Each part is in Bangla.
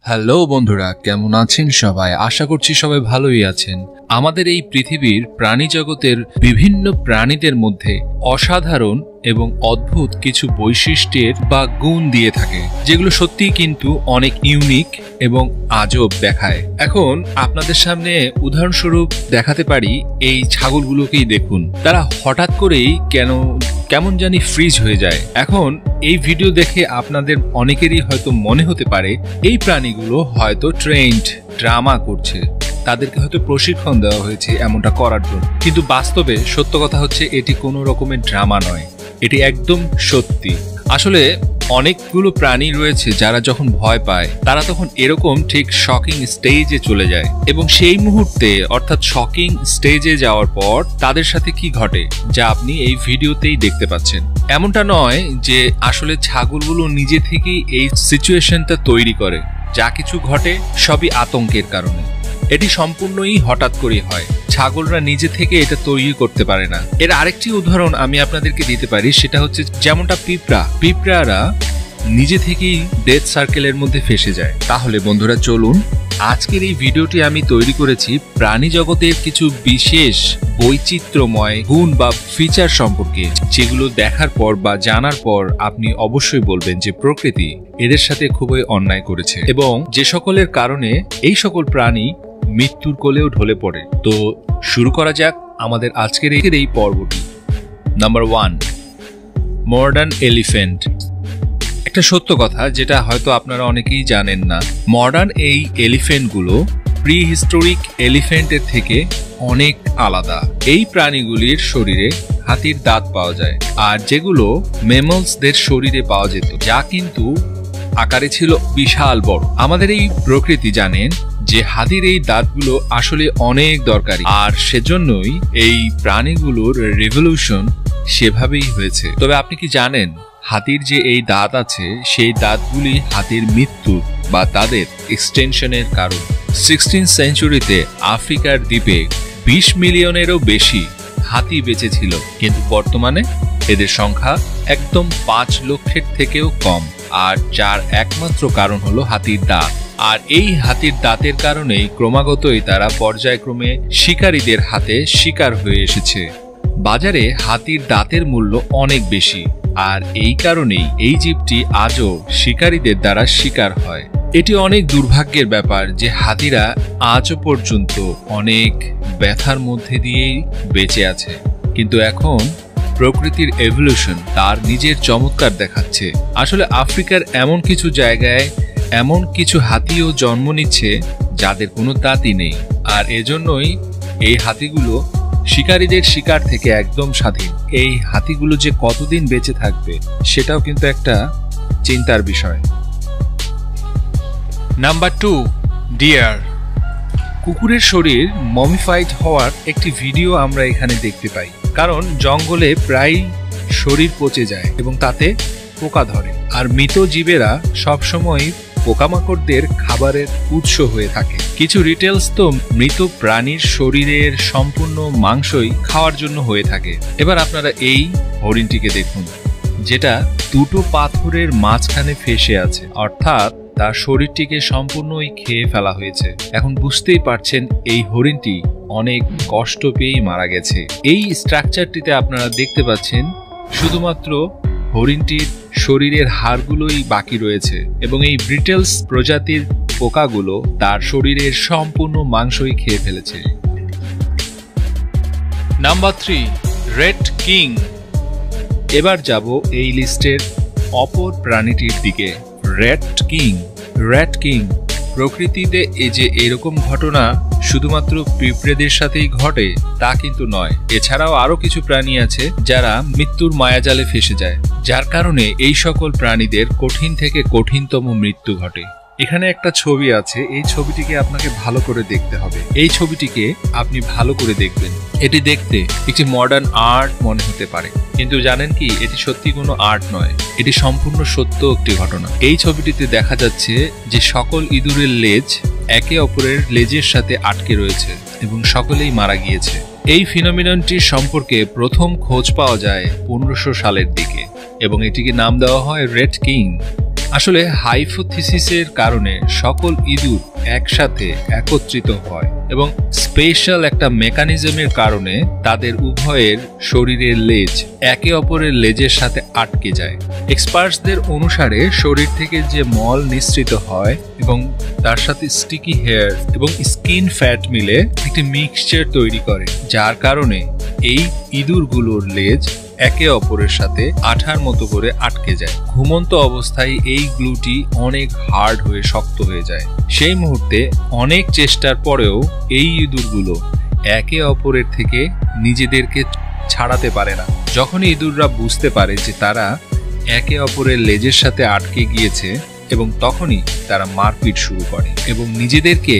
হ্যালো বন্ধুরা, কেমন আছেন সবাই? আশা করছি সবাই ভালোই আছেন। আমাদের এই পৃথিবীর প্রাণী জগতের বিভিন্ন প্রাণীদের মধ্যে অসাধারণ এবং অদ্ভুত কিছু বৈশিষ্ট্যের বা গুণ দিয়ে থাকে, যেগুলো সত্যিই কিন্তু অনেক ইউনিক এবং আজব দেখায়। এখন আপনাদের সামনে উদাহরণস্বরূপ দেখাতে পারি এই ছাগলগুলোকেই দেখুন। তারা হঠাৎ করেই কেমন জানি ফ্রিজ হয়ে যায়। এখন এই ভিডিও দেখে আপনাদের অনেকেরই হয়তো মনে হতে পারে এই প্রাণীগুলো হয়তো ট্রেন্ড ড্রামা করছে, তাদেরকে হয়তো প্রশিক্ষণ দেওয়া হয়েছে এমনটা করার জন্য। কিন্তু বাস্তবে সত্য কথা হচ্ছে এটি কোনো রকমের ড্রামা নয়, এটি একদম সত্যি। আসলে অনেকগুলো প্রাণী রয়েছে যারা যখন ভয় পায় তারা তখন এরকম ঠিক শকিং স্টেজে চলে যায়, এবং সেই মুহূর্তে অর্থাৎ শকিং স্টেজে যাওয়ার পর তাদের সাথে কি ঘটে যা আপনি এই ভিডিওতেই দেখতে পাচ্ছেন। এমনটা নয় যে আসলে ছাগলগুলো নিজে থেকেই এই সিচুয়েশনটা তৈরি করে, যা কিছু ঘটে সবই আতঙ্কের কারণে। এটি সম্পূর্ণই হঠাৎ করে হয়, ছাগলরা নিজে থেকে এটা তৈরি করতে পারে না। এর আরেকটি উদাহরণ আমি আপনাদেরকে দিতে পারি, সেটা হচ্ছে যেমনটা পিঁপড়ারা নিজে থেকেই ডেথ সার্কেলের মধ্যে ফেসে যায়। তাহলে বন্ধুরা চলুন, আজকের এই ভিডিওটি আমি তৈরি করেছি প্রাণী জগতের কিছু বিশেষ বৈচিত্র্যময় গুণ বা ফিচার সম্পর্কে, যেগুলো দেখার পর বা জানার পর আপনি অবশ্যই বলবেন যে প্রকৃতি এদের সাথে খুবই অন্যায় করেছে, এবং যে সকলের কারণে এই সকল প্রাণী মৃত্যুর কোলেও ঢলে পড়ে। তো শুরু করা যাক আমাদের আজকের এই পর্বটি। Number 1, modern elephant. একটা সত্য কথা যেটা হয়তো আপনারা অনেকেই জানেন না, মডার্ন এই এলিফ্যান্টগুলো প্রি হিস্টোরিক এলিফ্যান্টের থেকে অনেক আলাদা। এই প্রাণীগুলির শরীরে হাতির দাঁত পাওয়া যায়, আর যেগুলো ম্যামলসদের শরীরে পাওয়া যেত, যা কিন্তু আকারে ছিল বিশাল বড়। আমাদের এই প্রকৃতি জানেন যে হাতির এই দাঁতগুলো আসলে অনেক দরকারি, আর সেজন্যই এই প্রাণীগুলোর রেভলিউশন সেভাবেই হয়েছে। তবে আপনি কি জানেন হাতির যে এই দাঁত আছে সেই দাঁতগুলি হাতির মৃত্যু বা তাদের এক্সটেনশনের কারণ। 16th সেঞ্চুরিতে আফ্রিকার দ্বীপে 20 মিলিয়নেরও বেশি হাতি বেঁচে ছিল, কিন্তু বর্তমানে এদের সংখ্যা একদম 5 লক্ষের থেকেও কম, আর যার একমাত্র কারণ হলো হাতির দাঁত। আর এই হাতির দাঁতের কারণেই ক্রমাগতই তারা পর্যায়ক্রমে শিকারীদের হাতে শিকার হয়ে এসেছে। বাজারে হাতির দাঁতের মূল্য অনেক বেশি, আর এই কারণেই এই জীবটি আজও শিকারীদের দ্বারা শিকার হয়। এটি অনেক দুর্ভাগ্যের ব্যাপার যে হাতিরা আজও পর্যন্ত অনেক ব্যথার মধ্যে দিয়েই বেঁচে আছে, কিন্তু এখন প্রকৃতির এভলিউশন তার নিজের চমৎকার দেখাচ্ছে। আসলে আফ্রিকার এমন কিছু জায়গায় এমন কিছু হাতিও জন্ম নিচ্ছে যাদের কোনো দাঁতই নেই, আর এজন্যই এই হাতিগুলো শিকারীদের শিকার থেকে একদম স্বাধীন। এই হাতিগুলো যে কতদিন বেঁচে থাকবে সেটাও কিন্তু একটা চিন্তার বিষয়। Number 2, dear. কুকুরের শরীর মমিফাইড হওয়ার একটি ভিডিও আমরা এখানে দেখতে পাই, কারণ জঙ্গলে প্রায় শরীর পচে যায় এবং তাতে পোকা ধরে, আর মৃত জীবেরা সবসময় পোকামাকড়দের খাবারের উৎস হয়ে থাকে। কিছু রিটেলস তো মৃত প্রাণীর শরীরের সম্পূর্ণ মাংসই খাওয়ার জন্য হয়ে থাকে। এবার আপনারা এই হরিণটিকে দেখুন, যেটা দুটো পাথরের মাঝখানে ফেসে আছে, অর্থাৎ তার শরীরটিকে সম্পূর্ণই খেয়ে ফেলা হয়েছে। এখন বুঝতেই পারছেন এই হরিণটি অনেক কষ্ট পেয়েই মারা গেছে। এই স্ট্রাকচারটিতে আপনারা দেখতে পাচ্ছেন শুধুমাত্র হরিণটির শরীরের হাড়গুলোই বাকি রয়েছে, এবং এই ব্রিটেলস প্রজাতির পোকাগুলো তার শরীরের সম্পূর্ণ মাংসই খেয়ে ফেলেছে। Number 3, red king. এবার যাব এই লিস্টের অপর প্রাণীটির দিকে, রেড কিং। প্রকৃতিতে এই যে এরকম ঘটনা শুধুমাত্র পিঁপড়েদের সাথেই ঘটে তা কিন্তু নয়, এছাড়াও আরো কিছু প্রাণী আছে যারা মৃত্যুর মায়াজালে ফেসে যায়, যার কারণে এই সকল প্রাণীদের কঠিন থেকে কঠিনতম মৃত্যু ঘটে। এখানে একটা ছবি আছে, এই ছবিটিকে আপনাকে ভালো করে দেখতে হবে। এই ছবিটিকে আপনি ভালো করে দেখবেন। এটি দেখতে একটি মডার্ন আর্ট মনে হতে পারে, কিন্তু জানেন কি এটি সত্যি কোনো আর্ট নয়, এটি সম্পূর্ণ সত্য একটি ঘটনা। এই ছবিটিতে দেখা যাচ্ছে যে সকল ইঁদুরের লেজ একে অপরের লেজের সাথে আটকে রয়েছে এবং সকলেই মারা গিয়েছে। এই ফিনোমিননটির সম্পর্কে প্রথম খোঁজ পাওয়া যায় 1500 সালের দিকে, এবং এটিকে নাম দেওয়া হয় রেড কিং। আসলে হাইপোথিসিসের কারণে সকল ইঁদুর একসাথে একত্রিত হয় এবং স্পেশাল একটা মেকানিজমের কারণে তাদের উভয়ের শরীরের লেজ একে অপরের লেজের সাথে আটকে যায়। এক্সপার্টসদের অনুসারে শরীর থেকে যে মল নিঃসৃত হয় এবং তার সাথে স্টিকি হেয়ার এবং স্কিন ফ্যাট মিলে একটি মিক্সচার তৈরি করে, যার কারণে এই ইঁদুরগুলোর লেজ একে অপরের সাথে আঠার মতো করে আটকে যায়। ঘুমন্ত অবস্থায় এই গ্লুটি অনেক হার্ড হয়ে শক্ত হয়ে যায়। সেই মুহূর্তে অনেক চেষ্টার পরেও এই ইঁদুরগুলো একে অপরের থেকে নিজেদেরকে ছাড়াতে পারে না। যখনই ইঁদুররা বুঝতে পারে যে তারা একে অপরের লেজের সাথে আটকে গিয়েছে এবং তখনই তারা মারপিট শুরু করে এবং নিজেদেরকে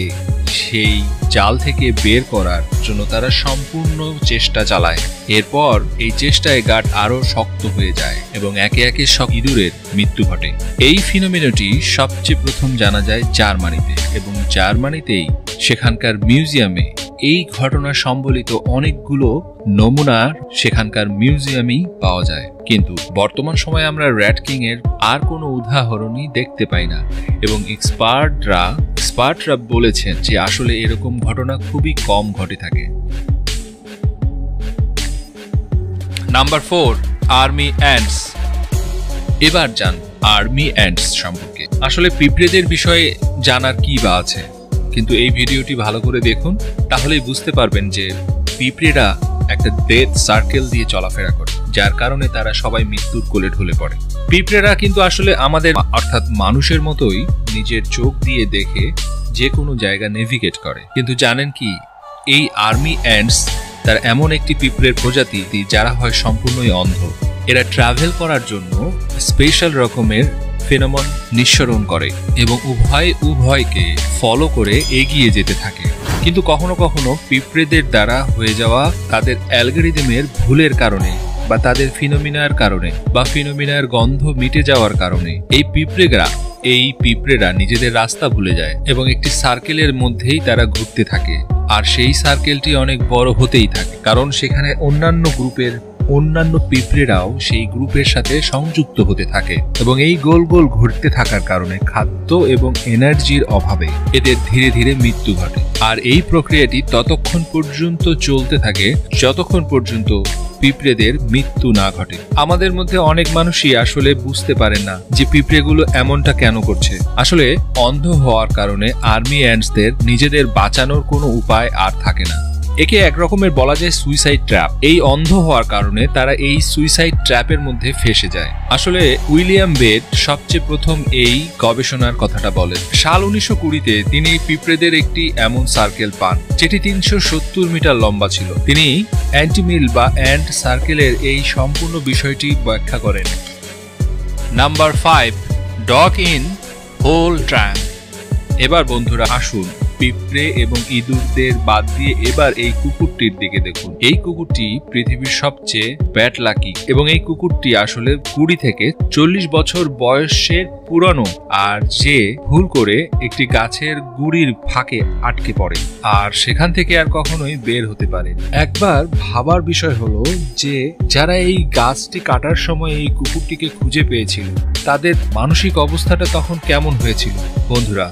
সেই জাল থেকে বের করার জন্য তারা সম্পূর্ণ চেষ্টা চালায়। এরপর এই চেষ্টায় গাঁট আরো শক্ত হয়ে যায় এবং একে একে সব ইঁদুরের মৃত্যু ঘটে। এই ফিনোমেননটি সবচেয়ে প্রথম জানা যায় জার্মানিতে এবং জার্মানিতেই সেখানকার মিউজিয়ামে এই ঘটনা সম্বলিত অনেকগুলো নমুনা সেখানকার মিউজিয়ামেই পাওয়া যায়। কিন্তু বর্তমান সময়ে আমরা র্যাট কিং এর আর কোনো উদাহরণই দেখতে পাই না এবং এক্সপার্টরা বলেছেন যে আসলে এরকম ঘটনা খুবই কম ঘটে থাকে। Number 4, army ants. এবার যান আর্মি অ্যান্টস সম্পর্কে। আসলে পিঁপড়েদের বিষয়ে জানার কি বা আছে, কিন্তু এই ভিডিওটি ভালো করে দেখুন, তাহলেই বুঝতে পারবেন যে পিঁপড়েরা একটা ডেথ সার্কেল দিয়ে চলাফেরা করে, যার কারণে তারা সবাই মৃত্যুর কোলে ঢলে পড়ে। পিঁপড়েরা কিন্তু আসলে আমাদের অর্থাৎ মানুষের মতোই নিজের চোখ দিয়ে দেখে যে কোনো জায়গা নেভিগেট করে। কিন্তু জানেন কি, এই আর্মি অ্যান্টস তার এমন একটি পিঁপড়ের প্রজাতি যারা হয় সম্পূর্ণই অন্ধ। এরা ট্রাভেল করার জন্য স্পেশাল রকমের ফেনোমন নিঃসরণ করে এবং উভয়কে ফলো করে এগিয়ে যেতে থাকে। কিন্তু কখনো কখনো পিঁপড়েদের দ্বারা হয়ে যাওয়া তাদের অ্যালগরিদমের ভুলের কারণে বা তাদের ফিনোমিনার কারণে বা ফিনোমিনার গন্ধ মিটে যাওয়ার কারণে এই পিঁপড়েরা নিজেদের রাস্তা ভুলে যায় এবং একটি সার্কেলের মধ্যেই তারা ঘুরতে থাকে। আর সেই সার্কেলটি অনেক বড় হতেই থাকে, কারণ সেখানে অন্যান্য পিঁপড়েরাও সেই গ্রুপের সাথে সংযুক্ত হতে থাকে এবং এই গোল গোল ঘুরতে থাকার কারণে খাদ্য এবং এনার্জির অভাবে এদের ধীরে ধীরে মৃত্যু ঘটে। আর এই প্রক্রিয়াটি ততক্ষণ পর্যন্ত চলতে থাকে যতক্ষণ পর্যন্ত পিঁপড়েদের মৃত্যু না ঘটে। আমাদের মধ্যে অনেক মানুষই আসলে বুঝতে পারেন না যে পিঁপড়েগুলো এমনটা কেন করছে। আসলে অন্ধ হওয়ার কারণে আর্মি অ্যান্টসদের নিজেদের বাঁচানোর কোনো উপায় আর থাকে না। একে এক রকমের বলা যায় সুইসাইড ট্র্যাপ। এই অন্ধ হওয়ার কারণে তারা এই সুইসাইড ট্র্যাপের মধ্যে ফেসে যায়। আসলে উইলিয়াম বেট সবচেয়ে প্রথম এই গবেষণার কথাটা বলেন। সাল 1920-তে তিনি পিঁপড়েদের একটি এমন সার্কেল পান যেটি 370 মিটার লম্বা ছিল। তিনি অ্যান্টিমিল বা অ্যান্ট সার্কেলের এই সম্পূর্ণ বিষয়টি ব্যাখ্যা করেন। Number 5, dog in hole trap. এবার বন্ধুরা আসুন পিঁপড়ে এবং ইঁদুরদের বাদ দিয়ে এবার এই কুকুরটির দিকে দেখুন। এই কুকুরটি পৃথিবীর সবচেয়ে ব্যাড লাকি এবং এই কুকুরটি আসলে 20 থেকে 40 বছর বয়সের পুরানো, আর যে ভুল করে একটি গাছের গুড়ির ফাঁকে আটকে পড়ে আর সেখান থেকে আর কখনোই বের হতে পারে। একবার ভাবার বিষয় হলো যে যারা এই গাছটি কাটার সময় এই কুকুরটিকে খুঁজে পেয়েছিল তাদের মানসিক অবস্থাটা তখন কেমন হয়েছিল। বন্ধুরা,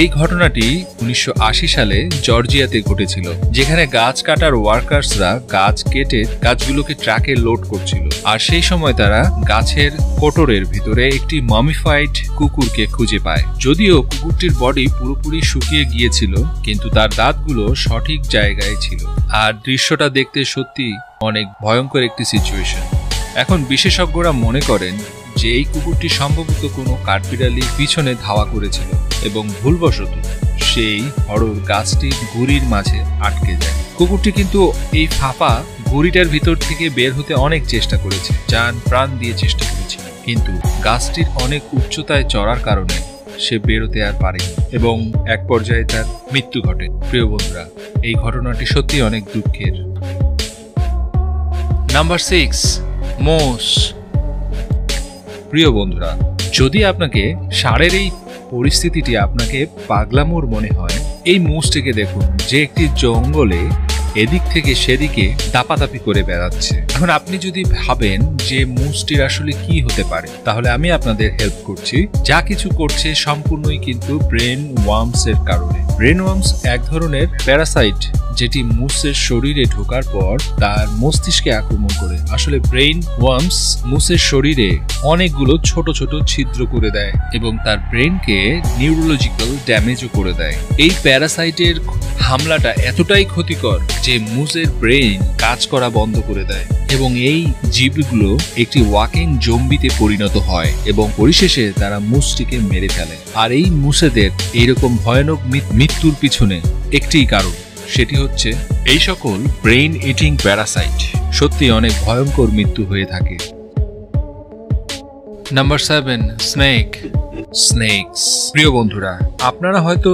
এই ঘটনাটি 1980 সালে জর্জিয়াতে ঘটেছিল, যেখানে গাছ কাটার ওয়ার্কার্সরা গাছ কেটে গাছগুলোকে ট্রাকে লোড করছিল। আর সেই সময় তারা গাছের কোটরের ভিতরে একটি মমিফাইড কুকুরকে খুঁজে পায়। যদিও কুকুরটির বডি পুরোপুরি শুকিয়ে গিয়েছিল, কিন্তু তার দাঁতগুলো সঠিক জায়গায় ছিল। আর দৃশ্যটা দেখতে সত্যি অনেক ভয়ঙ্কর একটি সিচুয়েশন। এখন বিশেষজ্ঞরা মনে করেন যে এই কুকুরটি সম্ভবত কোনো কাঠবিড়ালির পিছনে ধাওয়া করেছিল এবং ভুলবশত সেই হরর গাছটির গুড়ির মাঝে আটকে যায়। কুকুরটি কিন্তু এই ফাঁপা গুড়িটার ভিতর থেকে বের হতে অনেক চেষ্টা করেছে, জান প্রাণ দিয়ে চেষ্টা করেছিল, কিন্তু গাছটির অনেক উচ্চতায় চড়ার কারণে সে বেরোতে আর পারেনি এবং এক পর্যায়ে তার মৃত্যু ঘটে। প্রিয় বন্ধুরা, এই ঘটনাটি সত্যি অনেক দুঃখের। নাম্বার 6, মোষ। প্রিয় বন্ধুরা, যদি আপনাকে ষাঁড়ের এই পরিস্থিতিটি আপনাকে পাগলামোর মনে হয়, এই মোষটিকে দেখুন যে একটি জঙ্গলে এদিক থেকে সেদিকে দাপাদাপি করে বেড়াচ্ছে। এখন আপনি যদি ভাবেন যে মুসটির আসলে কি হতে পারে, তাহলে আমি আপনাদের হেল্প করছি। যা কিছু করছে সম্পূর্ণই কিন্তু ব্রেন ওয়ার্মস এর কারণে। ব্রেন ওয়ার্মস এক ধরনের প্যারাসাইট যেটি মুসের শরীরে ঢোকার পর তার মস্তিষ্কে আক্রমণ করে। আসলে ব্রেন ওয়ার্মস মুসের শরীরে অনেকগুলো ছোট ছোট ছিদ্র করে দেয় এবং তার ব্রেনকে নিউরোলজিক্যাল ড্যামেজও করে দেয়। এই প্যারাসাইটের হামলাটা এতটাই ক্ষতিকর যে মুসের ব্রেন কাজ করা বন্ধ করে দেয় এবং এই জীবগুলো একটি ওয়াকিং জম্বিতে পরিণত হয় এবং পরিশেষে তারা মুসটিকে মেরে ফেলে। আর এই মুসেদের এইরকম ভয়ানক মৃত্যুর পিছনে একটিই কারণ, সেটি হচ্ছে এই সকল ব্রেন ইটিং প্যারাসাইট। সত্যি অনেক ভয়ঙ্কর মৃত্যু হয়ে থাকে। Number 7, snake's. প্রিয় বন্ধুরা, আপনারা হয়তো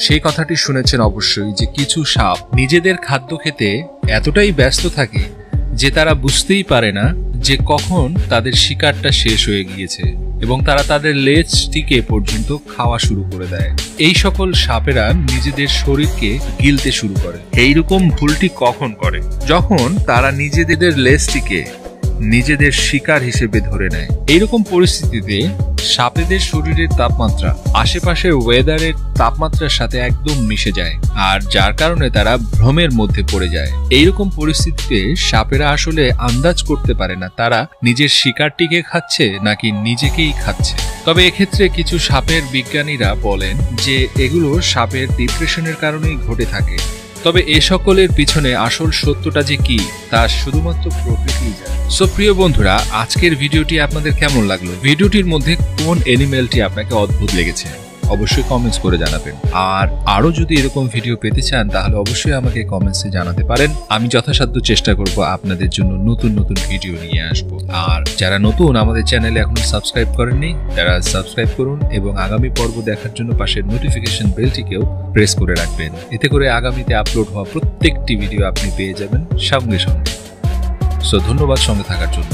সেই কথাটি শুনেছেন অবশ্যই যে কিছু সাপ নিজেদের খাদ্য খেতে এতটাই ব্যস্ত থাকে যে তারা বুঝতেই পারে না যে কখন তাদের শিকারটা শেষ হয়ে গিয়েছে এবং তারা তাদের লেজটিকে পর্যন্ত খাওয়া শুরু করে দেয়। এই সকল সাপেরা নিজেদের শরীরকে গিলতে শুরু করে। এইরকম ভুলটি কখন করে? যখন তারা নিজেদের লেজটিকে নিজেদের শিকার হিসেবে ধরে নেয়। এইরকম পরিস্থিতিতে সাপেদের শরীরের তাপমাত্রা আশেপাশের ওয়েদারের তাপমাত্রার সাথে একদম মিশে যায়, আর যার কারণে তারা ভ্রমের মধ্যে পড়ে যায়। এইরকম পরিস্থিতিতে সাপেরা আসলে আন্দাজ করতে পারে না তারা নিজের শিকারটিকে খাচ্ছে নাকি নিজেকেই খাচ্ছে। তবে এক্ষেত্রে কিছু সাপের বিজ্ঞানীরা বলেন যে এগুলো সাপের ডিপ্রেশনের কারণেই ঘটে থাকে। তবে এ সকলের পিছনে আসল সত্যটা যে কি তা শুধুমাত্র প্রকৃতিই জানে। সো প্রিয় বন্ধুরা, আজকের ভিডিওটি আপনাদের কেমন লাগলো? ভিডিওটির মধ্যে কোন অ্যানিমেলটি আপনাকে অদ্ভুত লেগেছে অবশ্যই কমেন্টস করে জানাবেন। আর আরো যদি এরকম ভিডিও পেতে চান তাহলে অবশ্যই আমাকে কমেন্টসে জানাতে পারেন। আমি যথাসাধ্য চেষ্টা করব আপনাদের জন্য নতুন নতুন ভিডিও নিয়ে আসব। আর যারা নতুন আমাদের চ্যানেলে এখনো সাবস্ক্রাইব করেননি তারা সাবস্ক্রাইব করুন এবং আগামী পর্ব দেখার জন্য পাশের নোটিফিকেশন বেলটিকেও প্রেস করে রাখবেন। এতে করে আগামীতে আপলোড হওয়া প্রত্যেকটি ভিডিও আপনি পেয়ে যাবেন সঙ্গে সঙ্গে। সো ধন্যবাদ সঙ্গে থাকার জন্য।